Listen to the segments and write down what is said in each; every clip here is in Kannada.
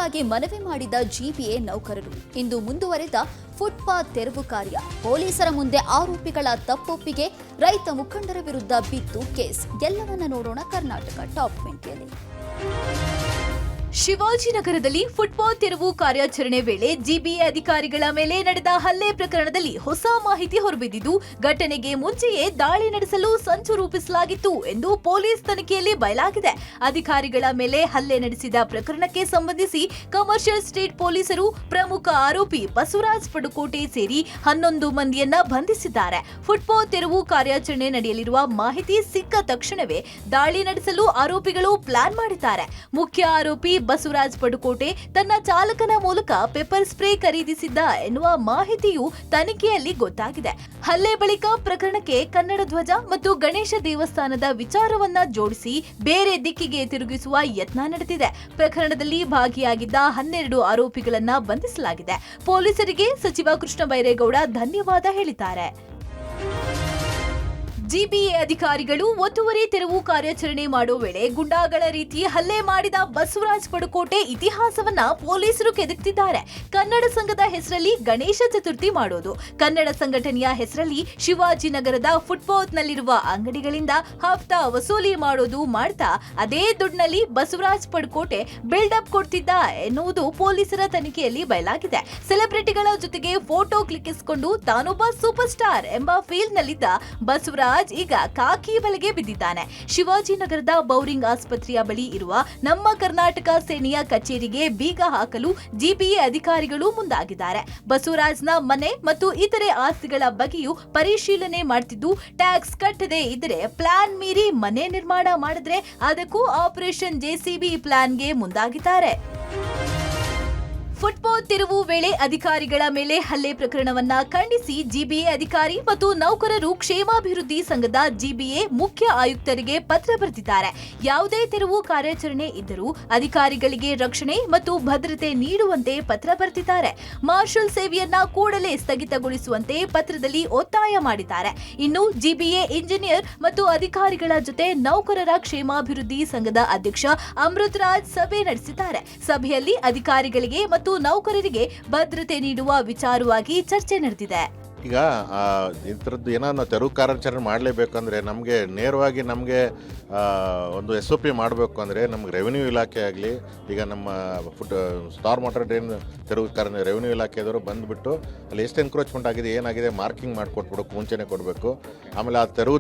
ತನಿಖೆಗಾಗಿ ಮನವಿ ಮಾಡಿದ ಜಿಬಿಎ ನೌಕರರು. ಇಂದು ಮುಂದುವರೆದ ಫುಟ್ಪಾತ್ ತೆರವು ಕಾರ್ಯ. ಪೊಲೀಸರ ಮುಂದೆ ಆರೋಪಿಗಳ ತಪ್ಪೊಪ್ಪಿಗೆ, ರೈತ ಮುಖಂಡರ ವಿರುದ್ಧ ಬಿತ್ತು ಕೇಸ್. ಎಲ್ಲವನ್ನ ನೋಡೋಣ ಕರ್ನಾಟಕ ಟಾಪ್ 20ಯಲ್ಲಿ. ಶಿವಾಜಿನಗರದಲ್ಲಿ ಫುಟ್ಪಾತ್ ತೆರವು ಕಾರ್ಯಾಚರಣೆ ವೇಳೆ ಜಿಬಿಎ ಅಧಿಕಾರಿಗಳ ಮೇಲೆ ನಡೆದ ಹಲ್ಲೆ ಪ್ರಕರಣದಲ್ಲಿ ಹೊಸ ಮಾಹಿತಿ ಹೊರಬಿದ್ದಿದ್ದು, ಘಟನೆಗೆ ಮುಂಚೆಯೇ ದಾಳಿ ನಡೆಸಲು ಸಂಚು ರೂಪಿಸಲಾಗಿತ್ತು ಎಂದು ಪೊಲೀಸ್ ತನಿಖೆಯಲ್ಲಿ ಬಯಲಾಗಿದೆ. ಅಧಿಕಾರಿಗಳ ಮೇಲೆ ಹಲ್ಲೆ ನಡೆಸಿದ ಪ್ರಕರಣಕ್ಕೆ ಸಂಬಂಧಿಸಿ ಕಮರ್ಷಿಯಲ್ ಸ್ಟೇಟ್ ಪೊಲೀಸರು ಪ್ರಮುಖ ಆರೋಪಿ ಬಸವರಾಜ್ ಪಡುಕೋಟೆ ಸೇರಿ 11 ಮಂದಿಯನ್ನ ಬಂಧಿಸಿದ್ದಾರೆ. ಫುಟ್ಪಾತ್ ತೆರವು ಕಾರ್ಯಾಚರಣೆ ನಡೆಯಲಿರುವ ಮಾಹಿತಿ ಸಿಕ್ಕ ತಕ್ಷಣವೇ ದಾಳಿ ನಡೆಸಲು ಆರೋಪಿಗಳು ಪ್ಲಾನ್ ಮಾಡಿದ್ದಾರೆ. ಮುಖ್ಯ ಆರೋಪಿ ಬಸವರಾಜ್ ಪಡುಕೋಟೆ ತನ್ನ ಚಾಲಕನ ಮೂಲಕ ಪೆಪ್ಪರ್ ಸ್ಪ್ರೇ ಖರೀದಿಸಿದ್ದ ಎನ್ನುವ ಮಾಹಿತಿಯು ತನಿಖೆಯಲ್ಲಿ ಗೊತ್ತಾಗಿದೆ. ಹಲ್ಲೆ ಬಳಿಕ ಪ್ರಕರಣಕ್ಕೆ ಕನ್ನಡ ಧ್ವಜ ಮತ್ತು ಗಣೇಶ ದೇವಸ್ಥಾನದ ವಿಚಾರವನ್ನ ಜೋಡಿಸಿ ಬೇರೆ ದಿಕ್ಕಿಗೆ ತಿರುಗಿಸುವ ಯತ್ನ ನಡೆದಿದೆ. ಪ್ರಕರಣದಲ್ಲಿ ಭಾಗಿಯಾಗಿದ್ದ 12 ಆರೋಪಿಗಳನ್ನ ಬಂಧಿಸಲಾಗಿದೆ. ಪೊಲೀಸರಿಗೆ ಸಚಿವ ಕೃಷ್ಣ ಬೈರೇಗೌಡ ಧನ್ಯವಾದ ಹೇಳಿದ್ದಾರೆ. ಜಿಬಿಎ ಅಧಿಕಾರಿಗಳು ಒತ್ತುವರಿ ತೆರವು ಕಾರ್ಯಾಚರಣೆ ಮಾಡುವ ವೇಳೆ ಗುಂಡಾಗಳ ರೀತಿ ಹಲ್ಲೆ ಮಾಡಿದ ಬಸವರಾಜ್ ಪಡುಕೋಟೆ ಇತಿಹಾಸವನ್ನ ಪೊಲೀಸರು ಕೆದಕ್ತಿದ್ದಾರೆ. ಕನ್ನಡ ಸಂಘದ ಹೆಸರಲ್ಲಿ ಗಣೇಶ ಚತುರ್ಥಿ ಮಾಡೋದು, ಕನ್ನಡ ಸಂಘಟನೆಯ ಹೆಸರಲ್ಲಿ ಶಿವಾಜಿನಗರದ ಫುಟ್ಪಾತ್ನಲ್ಲಿರುವ ಅಂಗಡಿಗಳಿಂದ ಹಫ್ತಾ ವಸೂಲಿ ಮಾಡೋದು ಮಾಡ್ತಾ ಅದೇ ದುಡ್ಡಿನಲ್ಲಿ ಬಸವರಾಜ್ ಪಡುಕೋಟೆ ಬಿಲ್ಡಪ್ ಕೊಡ್ತಿದ್ದ ಎನ್ನುವುದು ಪೊಲೀಸರ ತನಿಖೆಯಲ್ಲಿ ಬಯಲಾಗಿದೆ. ಸೆಲೆಬ್ರಿಟಿಗಳ ಜೊತೆಗೆ ಫೋಟೋ ಕ್ಲಿಕ್ಕಿಸಿಕೊಂಡು ತಾನೊಬ್ಬ ಸೂಪರ್ ಸ್ಟಾರ್ ಎಂಬ ಫೀಲ್ ನಲ್ಲಿದ್ದ ಬಸವರಾಜ್ ಈಗ ಕಾಕಿ ಬಲೆಗೆ ಬಿದ್ದಿದ್ದಾನೆ. ಶಿವಾಜಿನಗರದ ಬೌರಿಂಗ್ ಆಸ್ಪತ್ರೆಯ ಬಳಿ ಇರುವ ನಮ್ಮ ಕರ್ನಾಟಕ ಸೇನೆಯ ಕಚೇರಿಗೆ ಬೀಗ ಹಾಕಲು ಜಿಬಿಎ ಅಧಿಕಾರಿಗಳು ಮುಂದಾಗಿದ್ದಾರೆ. ಬಸವರಾಜ್ನ ಮನೆ ಮತ್ತು ಇತರೆ ಆಸ್ತಿಗಳ ಬಗ್ಗೆಯೂ ಪರಿಶೀಲನೆ ಮಾಡ್ತಿದ್ದು, ಟ್ಯಾಕ್ಸ್ ಕಟ್ಟದೆ ಇದ್ದರೆ ಪ್ಲಾನ್ ಮೀರಿ ಮನೆ ನಿರ್ಮಾಣ ಮಾಡಿದ್ರೆ ಅದಕ್ಕೂ ಆಪರೇಷನ್ ಜೆಸಿಬಿ ಪ್ಲಾನ್ಗೆ ಮುಂದಾಗಿದ್ದಾರೆ. ಫುಟ್ಪಾತ್ ತೆರವು ವೇಳೆ ಅಧಿಕಾರಿಗಳ ಮೇಲೆ ಹಲ್ಲೆ ಪ್ರಕರಣವನ್ನ ಖಂಡಿಸಿ ಜಿಬಿಎ ಅಧಿಕಾರಿ ಮತ್ತು ನೌಕರರು ಕ್ಷೇಮಾಭಿವೃದ್ಧಿ ಸಂಘದ ಜಿಬಿಎ ಮುಖ್ಯ ಆಯುಕ್ತರಿಗೆ ಪತ್ರ ಬರೆದಿದ್ದಾರೆ. ಯಾವುದೇ ತೆರವು ಕಾರ್ಯಾಚರಣೆ ಇದ್ದರೂ ಅಧಿಕಾರಿಗಳಿಗೆ ರಕ್ಷಣೆ ಮತ್ತು ಭದ್ರತೆ ನೀಡುವಂತೆ ಪತ್ರ ಬರೆದಿದ್ದಾರೆ. ಮಾರ್ಷಲ್ ಸೇವೆಯನ್ನ ಕೂಡಲೇ ಸ್ಥಗಿತಗೊಳಿಸುವಂತೆ ಪತ್ರದಲ್ಲಿ ಒತ್ತಾಯ ಮಾಡಿದ್ದಾರೆ. ಇನ್ನು ಜಿಬಿಎ ಇಂಜಿನಿಯರ್ ಮತ್ತು ಅಧಿಕಾರಿಗಳ ಜೊತೆ ನೌಕರರ ಕ್ಷೇಮಾಭಿವೃದ್ಧಿ ಸಂಘದ ಅಧ್ಯಕ್ಷ ಅಮೃತ್ ರಾಜ್ ಸಭೆ ನಡೆಸಿದ್ದಾರೆ. ಸಭೆಯಲ್ಲಿ ಅಧಿಕಾರಿಗಳಿಗೆ ಮತ್ತು ನೌಕರರಿಗೆ ಭದ್ರತೆ ನೀಡುವ ವಿಚಾರವಾಗಿ ಚರ್ಚೆ ನಡೆದಿದೆ. ಈಗ ಇಂಥದ್ದು ಏನಾದ್ರು ತೆರವು ಕಾರ್ಯಾಚರಣೆ ಮಾಡಲೇಬೇಕಂದ್ರೆ ನಮಗೆ ನೇರವಾಗಿ ಒಂದು SOP ಮಾಡಬೇಕು ಅಂದರೆ ನಮ್ಗೆ ರೆವಿನ್ಯೂ ಇಲಾಖೆ ಆಗಲಿ, ಈಗ ನಮ್ಮ ಸ್ಟಾರ್ ವಾಟರ್ ಡ್ರೈನ್ ತೆರವು ರೆವಿನ್ಯೂ ಇಲಾಖೆದವರು ಬಂದುಬಿಟ್ಟು ಅಲ್ಲಿ ಎಷ್ಟು ಎನ್ಕ್ರೋಚ್ಮೆಂಟ್ ಆಗಿದೆ ಏನಾಗಿದೆ ಮಾರ್ಕಿಂಗ್ ಮಾಡಿಕೊಟ್ಬಿಡೋಕೆ ಮುಂಚೆನೇ ಕೊಡಬೇಕು. ಆಮೇಲೆ ಆ ತೆರವು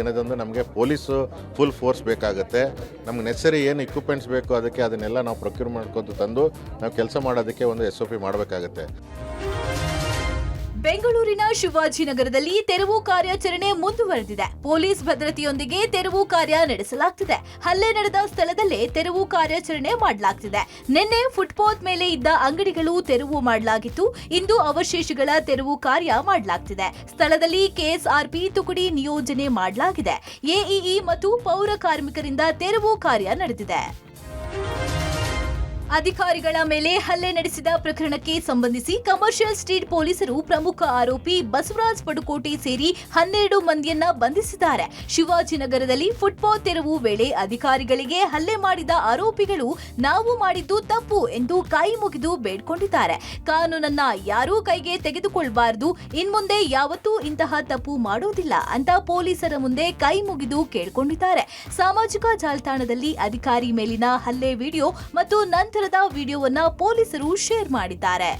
ದಿನದಂದು ನಮಗೆ ಪೊಲೀಸು ಫುಲ್ ಫೋರ್ಸ್ ಬೇಕಾಗುತ್ತೆ. ನಮ್ಗೆ ನೆಸರಿ ಏನು ಇಕ್ವಿಪ್ಮೆಂಟ್ಸ್ ಬೇಕು ಅದನ್ನೆಲ್ಲ ನಾವು ಪ್ರೊಕ್ಯೂರ್ ಮಾಡ್ಕೊಂಡು ತಂದು ನಾವು ಕೆಲಸ ಮಾಡೋದಕ್ಕೆ ಒಂದು SOP ಮಾಡಬೇಕಾಗತ್ತೆ. ಬೆಂಗಳೂರಿನ ಶಿವಾಜಿನಗರದಲ್ಲಿ ತೆರವು ಕಾರ್ಯಾಚರಣೆ ಮುಂದುವರೆದಿದೆ. ಪೊಲೀಸ್ ಭದ್ರತೆಯೊಂದಿಗೆ ತೆರವು ಕಾರ್ಯ ನಡೆಸಲಾಗುತ್ತಿದೆ. ಹಲ್ಲೆ ನಡೆದ ಸ್ಥಳದಲ್ಲೇ ತೆರವು ಕಾರ್ಯಾಚರಣೆ ಮಾಡಲಾಗುತ್ತಿದೆ. ನಿನ್ನೆ ಫುಟ್ಪಾತ್ ಮೇಲೆ ಇದ್ದ ಅಂಗಡಿಗಳು ತೆರವು ಮಾಡಲಾಗಿತ್ತು. ಇಂದು ಅವಶೇಷಗಳ ತೆರವು ಕಾರ್ಯ ಮಾಡಲಾಗುತ್ತಿದೆ. ಸ್ಥಳದಲ್ಲಿ ಕೆಎಸ್ಆರ್ಪಿ ತುಕಡಿ ನಿಯೋಜನೆ ಮಾಡಲಾಗಿದೆ. ಎಇಇ ಮತ್ತು ಪೌರ ಕಾರ್ಮಿಕರಿಂದ ತೆರವು ಕಾರ್ಯ ನಡೆದಿದೆ. ಅಧಿಕಾರಿಗಳ ಮೇಲೆ ಹಲ್ಲೆ ನಡೆಸಿದ ಪ್ರಕರಣಕ್ಕೆ ಸಂಬಂಧಿಸಿ ಕಮರ್ಷಿಯಲ್ ಸ್ಟ್ರೀಟ್ ಪೊಲೀಸರು ಪ್ರಮುಖ ಆರೋಪಿ ಬಸವರಾಜ್ ಪಡುಕೋಟೆ ಸೇರಿ 12 ಮಂದಿಯನ್ನ ಬಂಧಿಸಿದ್ದಾರೆ. ಶಿವಾಜಿನಗರದಲ್ಲಿ ಫುಟ್ಪಾತ್ ತೆರವು ವೇಳೆ ಅಧಿಕಾರಿಗಳಿಗೆ ಹಲ್ಲೆ ಮಾಡಿದ ಆರೋಪಿಗಳು ನಾವು ಮಾಡಿದ್ದು ತಪ್ಪು ಎಂದು ಕೈ ಮುಗಿದು ಬೇಡ್ಕೊಂಡಿದ್ದಾರೆ. ಕಾನೂನನ್ನ ಯಾರೂ ಕೈಗೆ ತೆಗೆದುಕೊಳ್ಳಬಾರದು, ಇನ್ಮುಂದೆ ಯಾವತ್ತೂ ಇಂತಹ ತಪ್ಪು ಮಾಡೋದಿಲ್ಲ ಅಂತ ಪೊಲೀಸರ ಮುಂದೆ ಕೈ ಮುಗಿದು ಕೇಳಿಕೊಂಡಿದ್ದಾರೆ. ಸಾಮಾಜಿಕ ಜಾಲತಾಣದಲ್ಲಿ ಅಧಿಕಾರಿ ಮೇಲಿನ ಹಲ್ಲೆ ವಿಡಿಯೋ ಮತ್ತು ನಂತರದ ವಿಡಿಯೋವನ್ನ ಪೊಲೀಸರು ಶೇರ್ ಮಾಡಿದ್ದಾರೆ.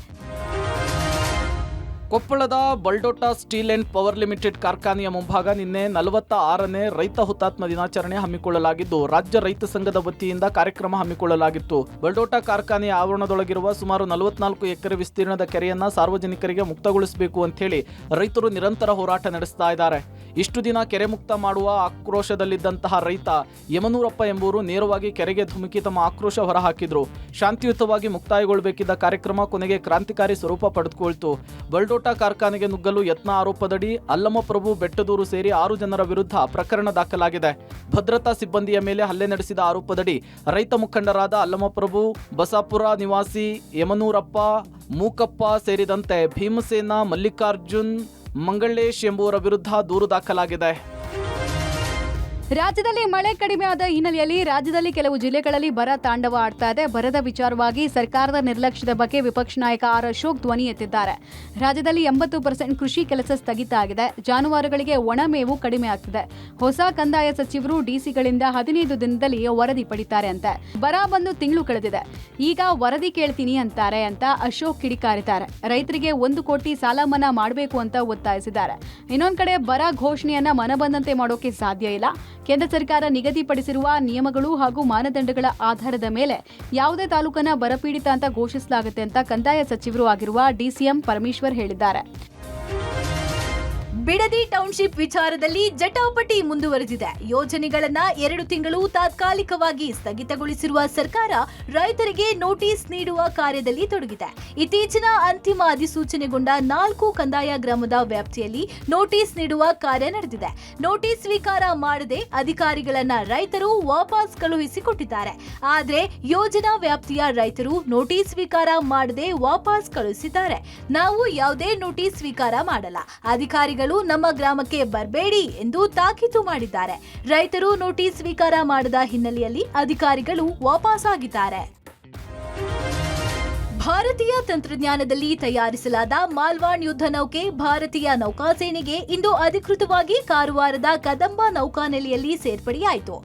ಕೊಪ್ಪಳದ ಬಲ್ಡೋಟಾ ಸ್ಟೀಲ್ ಅಂಡ್ ಪವರ್ ಲಿಮಿಟೆಡ್ ಕಾರ್ಖಾನೆಯ ಮುಂಭಾಗ ನಿನ್ನೆ 46ನೇ ರೈತ ಹುತಾತ್ಮ ದಿನಾಚರಣೆ ಹಮ್ಮಿಕೊಳ್ಳಲಾಗಿದ್ದು, ರಾಜ್ಯ ರೈತ ಸಂಘದ ವತಿಯಿಂದ ಕಾರ್ಯಕ್ರಮ ಹಮ್ಮಿಕೊಳ್ಳಲಾಗಿತ್ತು. ಬಲ್ಡೋಟಾ ಕಾರ್ಖಾನೆಯ ಆವರಣದೊಳಗಿರುವ ಸುಮಾರು 44 ಎಕರೆ ವಿಸ್ತೀರ್ಣದ ಕೆರೆಯನ್ನ ಸಾರ್ವಜನಿಕರಿಗೆ ಮುಕ್ತಗೊಳಿಸಬೇಕು ಅಂತ ಹೇಳಿ ರೈತರು ನಿರಂತರ ಹೋರಾಟ ನಡೆಸ್ತಾ ಇದ್ದಾರೆ. ಇಷ್ಟು ದಿನ ಕೆರೆ ಮುಕ್ತ ಮಾಡುವ ಆಕ್ರೋಶದಲ್ಲಿದ್ದಂತಹ ರೈತ ಯಮನೂರಪ್ಪ ಎಂಬುವರು ನೇರವಾಗಿ ಕೆರೆಗೆ ಧುಮುಕಿ ತಮ್ಮ ಆಕ್ರೋಶ ಹೊರಹಾಕಿದ್ರು. ಶಾಂತಿಯುತವಾಗಿ ಮುಕ್ತಾಯಗೊಳ್ಳಬೇಕಿದ್ದ ಕಾರ್ಯಕ್ರಮ ಕೊನೆಗೆ ಕ್ರಾಂತಿಕಾರಿ ಸ್ವರೂಪ ಪಡೆದುಕೊಳ್ತು. ಬಲ್ಡೋಟಾ ಕಾರ್ಖಾನೆಗೆ ನುಗ್ಗಲು ಯತ್ನ ಆರೋಪದಡಿ ಅಲ್ಲಮಪ್ರಭು ಬೆಟ್ಟದೂರು ಸೇರಿ 6 ಜನರ ವಿರುದ್ಧ ಪ್ರಕರಣ ದಾಖಲಾಗಿದೆ. ಭದ್ರತಾ ಸಿಬ್ಬಂದಿಯ ಮೇಲೆ ಹಲ್ಲೆ ನಡೆಸಿದ ಆರೋಪದಡಿ ರೈತ ಮುಖಂಡರಾದ ಅಲ್ಲಮಪ್ರಭು, ಬಸಾಪುರ ನಿವಾಸಿ ಯಮನೂರಪ್ಪ, ಮೂಕಪ್ಪ ಸೇರಿದಂತೆ ಭೀಮಸೇನ, ಮಲ್ಲಿಕಾರ್ಜುನ್, ಮಂಗಳೇಶ್ ಎಂಬುವರ ವಿರುದ್ಧ ದೂರು ದಾಖಲಾಗಿದೆ. ರಾಜ್ಯದಲ್ಲಿ ಮಳೆ ಕಡಿಮೆ ಆದ ಹಿನ್ನೆಲೆಯಲ್ಲಿ ರಾಜ್ಯದಲ್ಲಿ ಕೆಲವು ಜಿಲ್ಲೆಗಳಲ್ಲಿ ಬರ ತಾಂಡವ ಆಡ್ತಾ ಇದೆ. ಬರದ ವಿಚಾರವಾಗಿ ಸರ್ಕಾರದ ನಿರ್ಲಕ್ಷ್ಯದ ಬಗ್ಗೆ ವಿಪಕ್ಷ ನಾಯಕ ಆರ್ ಅಶೋಕ್ ಧ್ವನಿ ಎತ್ತಿದ್ದಾರೆ. ರಾಜ್ಯದಲ್ಲಿ 80% ಕೃಷಿ ಕೆಲಸ ಸ್ಥಗಿತ ಆಗಿದೆ. ಜಾನುವಾರುಗಳಿಗೆ ಒಣ ಮೇವು ಕಡಿಮೆ ಆಗ್ತಿದೆ. ಹೊಸ ಕಂದಾಯ ಸಚಿವರು ಡಿಸಿಗಳಿಂದ 15 ದಿನದಲ್ಲಿ ವರದಿ ಪಡಿತಾರೆ ಅಂತೆ. ಬರ ಬಂದು ತಿಂಗಳು ಕಳೆದಿದೆ, ಈಗ ವರದಿ ಕೇಳ್ತೀನಿ ಅಂತಾರೆ ಅಂತ ಅಶೋಕ್ ಕಿಡಿಕಾರಿದ್ದಾರೆ. ರೈತರಿಗೆ 1 ಕೋಟಿ ಸಾಲ ಮನ್ನಾ ಮಾಡಬೇಕು ಅಂತ ಒತ್ತಾಯಿಸಿದ್ದಾರೆ. ಇನ್ನೊಂದು ಕಡೆ ಬರ ಘೋಷಣೆಯನ್ನ ಮನಬಂದಂತೆ ಮಾಡೋಕೆ ಸಾಧ್ಯ ಇಲ್ಲ. ಕೇಂದ್ರ ಸರ್ಕಾರ ನಿಗದಿಪಡಿಸಿರುವ ನಿಯಮಗಳು ಹಾಗೂ ಮಾನದಂಡಗಳ ಆಧಾರದ ಮೇಲೆ ಯಾವುದೇ ತಾಲೂಕನ್ನ ಬರಪೀಡಿತ ಅಂತ ಘೋಷಿಸಲಾಗುತ್ತೆ ಅಂತ ಕಂದಾಯ ಸಚಿವರು ಆಗಿರುವ ಡಿಸಿಎಂ ಪರಮೇಶ್ವರ್ ಹೇಳಿದ್ದಾರೆ. ಬಿಡದಿ ಟೌನ್ಶಿಪ್ ವಿಚಾರದಲ್ಲಿ ಜಟಾಪಟಿ ಮುಂದುವರೆದಿದೆ. ಯೋಜನೆಗಳನ್ನ 2 ತಿಂಗಳು ತಾತ್ಕಾಲಿಕವಾಗಿ ಸ್ಥಗಿತಗೊಳಿಸಿರುವ ಸರ್ಕಾರ ರೈತರಿಗೆ ನೋಟಿಸ್ ನೀಡುವ ಕಾರ್ಯದಲ್ಲಿ ತೊಡಗಿದೆ. ಇತ್ತೀಚಿನ ಅಂತಿಮ ಅಧಿಸೂಚನೆಗೊಂಡ 4 ಕಂದಾಯ ಗ್ರಾಮದ ವ್ಯಾಪ್ತಿಯಲ್ಲಿ ನೋಟಿಸ್ ನೀಡುವ ಕಾರ್ಯ ನಡೆದಿದೆ. ನೋಟಿಸ್ ಸ್ವೀಕಾರ ಮಾಡದೆ ಅಧಿಕಾರಿಗಳನ್ನ ರೈತರು ವಾಪಸ್ ಕಳುಹಿಸಿಕೊಟ್ಟಿದ್ದಾರೆ. ಆದ್ರೆ ಯೋಜನಾ ವ್ಯಾಪ್ತಿಯ ರೈತರು ನೋಟಿಸ್ ಸ್ವೀಕಾರ ಮಾಡದೆ ವಾಪಸ್ ಕಳುಹಿಸಿದ್ದಾರೆ. ನಾವು ಯಾವುದೇ ನೋಟಿಸ್ ಸ್ವೀಕಾರ ಮಾಡಲ್ಲ, ಅಧಿಕಾರಿಗಳು ನಮ್ಮ ಗ್ರಾಮಕ್ಕೆ ಬರಬೇಡಿ ಎಂದು ತಾಕೀತು ಮಾಡಿದ್ದಾರೆ. ರೈತರು ನೋಟಿಸ್ ಸ್ವೀಕಾರ ಮಾಡದ ಹಿನ್ನೆಲೆಯಲ್ಲಿ ಅಧಿಕಾರಿಗಳು ವಾಪಸ್ ಆಗಿದ್ದಾರೆ. ಭಾರತೀಯ ತಂತ್ರಜ್ಞಾನದಲ್ಲಿ ತಯಾರಿಸಲಾದ ಮಾಲ್ವಾನ್ ಯುದ್ಧ ನೌಕೆ ಭಾರತೀಯ ನೌಕಾಸೇನೆಗೆ ಇಂದು ಅಧಿಕೃತವಾಗಿ ಕಾರವಾರದ ಕದಂಬ ನೌಕಾನೆಲೆಯಲ್ಲಿ ಸೇರ್ಪಡೆಯಾಯಿತು.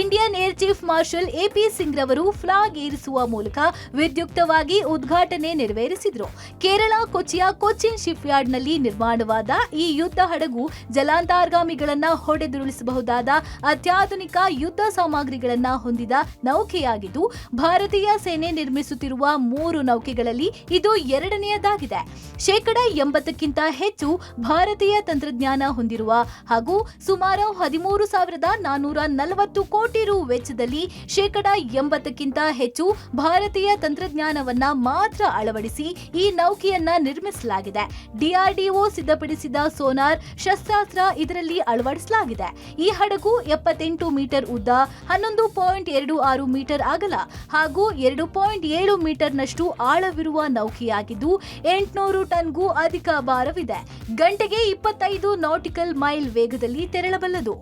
Indian air chief marshal A P Singh ರವರು ಫ್ಲಾಗ್ ಏರಿಸುವ ಮೂಲಕ ವಿದ್ಯುಕ್ತವಾಗಿ ಉದ್ಘಾಟನೆ ನೆರವೇರಿಸಿದರು. ಕೇರಳ ಕೊಚ್ಚಿಯ ಕೊಚ್ಚಿನ್ ಶಿಪ್ಯಾರ್ಡ್ನಲ್ಲಿ ನಿರ್ಮಾಣವಾದ ಈ ಯುದ್ಧ ಹಡಗು ಜಲಾಂತರ್ಗಾಮಿಗಳನ್ನ ಹೊಡೆದುರುಳಿಸಬಹುದಾದ ಅತ್ಯಾಧುನಿಕ ಯುದ್ಧ ಸಾಮಗ್ರಿಗಳನ್ನ ಹೊಂದಿದ ನೌಕೆಯಾಗಿದ್ದು, ಭಾರತೀಯ ಸೇನೆ ನಿರ್ಮಿಸುತ್ತಿರುವ 3 ನೌಕೆಗಳಲ್ಲಿ ಇದು 2ನೇಯದಾಗಿದೆ. 80%ಕ್ಕಿಂತ ಹೆಚ್ಚು ಭಾರತೀಯ ತಂತ್ರಜ್ಞಾನ ಹೊಂದಿರುವ ಹಾಗೂ ಸುಮಾರು 13,440 ಕೋಟಿ ರು ವೆಚ್ಚದಲ್ಲಿ 80%ಕ್ಕಿಂತ ಹೆಚ್ಚು ಭಾರತೀಯ ತಂತ್ರಜ್ಞಾನವನ್ನ ಮಾತ್ರ ಅಳವಡಿಸಿ ಈ ನೌಕೆಯನ್ನ ನಿರ್ಮಿಸಲಾಗಿದೆ. ಡಿಆರ್ಡಿಒ ಸಿದ್ಧಪಡಿಸಿದ ಸೋನಾರ್ ಶಸ್ತ್ರಾಸ್ತ್ರ ಇದರಲ್ಲಿ ಅಳವಡಿಸಲಾಗಿದೆ. ಈ ಹಡಗು 78 ಮೀಟರ್ ಉದ್ದ, 11.26 ಮೀಟರ್ ಅಗಲ ಹಾಗೂ 2.7 ಮೀಟರ್ನಷ್ಟು ಆಳವಿರುವ ನೌಕೆಯಾಗಿದ್ದು 800 ಟನ್ಗೂ ಅಧಿಕ ಭಾರವಿದೆ. ಗಂಟೆಗೆ 25 ನಾಟಿಕಲ್ ಮೈಲ್ ವೇಗದಲ್ಲಿ ತೆರಳಬಲ್ಲದು.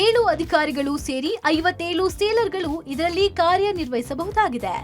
7 ಅಧಿಕಾರಿಗಳು ಸೇರಿ 57 ಸೇಲರ್ಗಳು ಇದರಲ್ಲಿ ಕಾರ್ಯನಿರ್ವಹಿಸಬಹುದಾಗಿದೆ.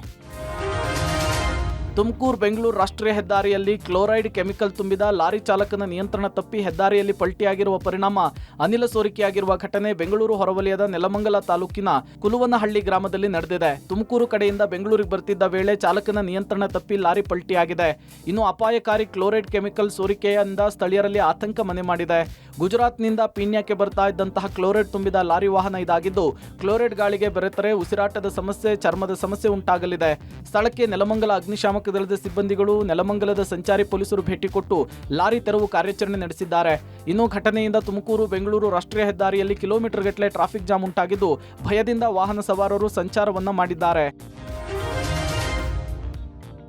ತುಮಕೂರು ಬೆಂಗಳೂರು ರಾಷ್ಟ್ರೀಯ ಹೆದ್ದಾರಿಯಲ್ಲಿ ಕ್ಲೋರೈಡ್ ಕೆಮಿಕಲ್ ತುಂಬಿದ ಲಾರಿ ಚಾಲಕನ ನಿಯಂತ್ರಣ ತಪ್ಪಿ ಹೆದ್ದಾರಿಯಲ್ಲಿ ಪಲ್ಟಿಯಾಗಿರುವ ಪರಿಣಾಮ ಅನಿಲ ಸೋರಿಕೆಯಾಗಿರುವ ಘಟನೆ ಬೆಂಗಳೂರು ಹೊರವಲಯದ ನೆಲಮಂಗಲ ತಾಲೂಕಿನ ಕುಲುವನಹಳ್ಳಿ ಗ್ರಾಮದಲ್ಲಿ ನಡೆದಿದೆ. ತುಮಕೂರು ಕಡೆಯಿಂದ ಬೆಂಗಳೂರಿಗೆ ಬರ್ತಿದ್ದ ವೇಳೆ ಚಾಲಕನ ನಿಯಂತ್ರಣ ತಪ್ಪಿ ಲಾರಿ ಪಲ್ಟಿಯಾಗಿದೆ. ಇನ್ನು ಅಪಾಯಕಾರಿ ಕ್ಲೋರೈಡ್ ಕೆಮಿಕಲ್ ಸೋರಿಕೆಯಿಂದ ಸ್ಥಳೀಯರಲ್ಲಿ ಆತಂಕ ಮನೆ ಮಾಡಿದೆ. ಗುಜರಾತ್ನಿಂದ ಪೀಣ್ಯಕ್ಕೆ ಬರ್ತಾ ಇದ್ದಂತಹ ಕ್ಲೋರೈಡ್ ತುಂಬಿದ ಲಾರಿ ವಾಹನ ಇದಾಗಿದ್ದು, ಕ್ಲೋರೈಡ್ ಗಾಳಿಗೆ ಬೆರೆತರೆ ಉಸಿರಾಟದ ಸಮಸ್ಯೆ, ಚರ್ಮದ ಸಮಸ್ಯೆ ಉಂಟಾಗಲಿದೆ. ಸ್ಥಳಕ್ಕೆ ನೆಲಮಂಗಲ ಅಗ್ನಿಶಾಮಕ ದಳದ ಸಿಬ್ಬಂದಿಗಳು, ನೆಲಮಂಗಲದ ಸಂಚಾರಿ ಪೊಲೀಸರು ಭೇಟಿ ಕೊಟ್ಟು ಲಾರಿ ತೆರವು ಕಾರ್ಯಾಚರಣೆ ನಡೆಸಿದ್ದಾರೆ. ಇನ್ನು ಘಟನೆಯಿಂದ ತುಮಕೂರು ಬೆಂಗಳೂರು ರಾಷ್ಟ್ರೀಯ ಹೆದ್ದಾರಿಯಲ್ಲಿ ಕಿಲೋಮೀಟರ್ ಗಟ್ಟಲೆ ಟ್ರಾಫಿಕ್ ಜಾಮ್ ಉಂಟಾಗಿದ್ದು, ಭಯದಿಂದ ವಾಹನ ಸವಾರರು ಸಂಚಾರವನ್ನ ಮಾಡಿದ್ದಾರೆ.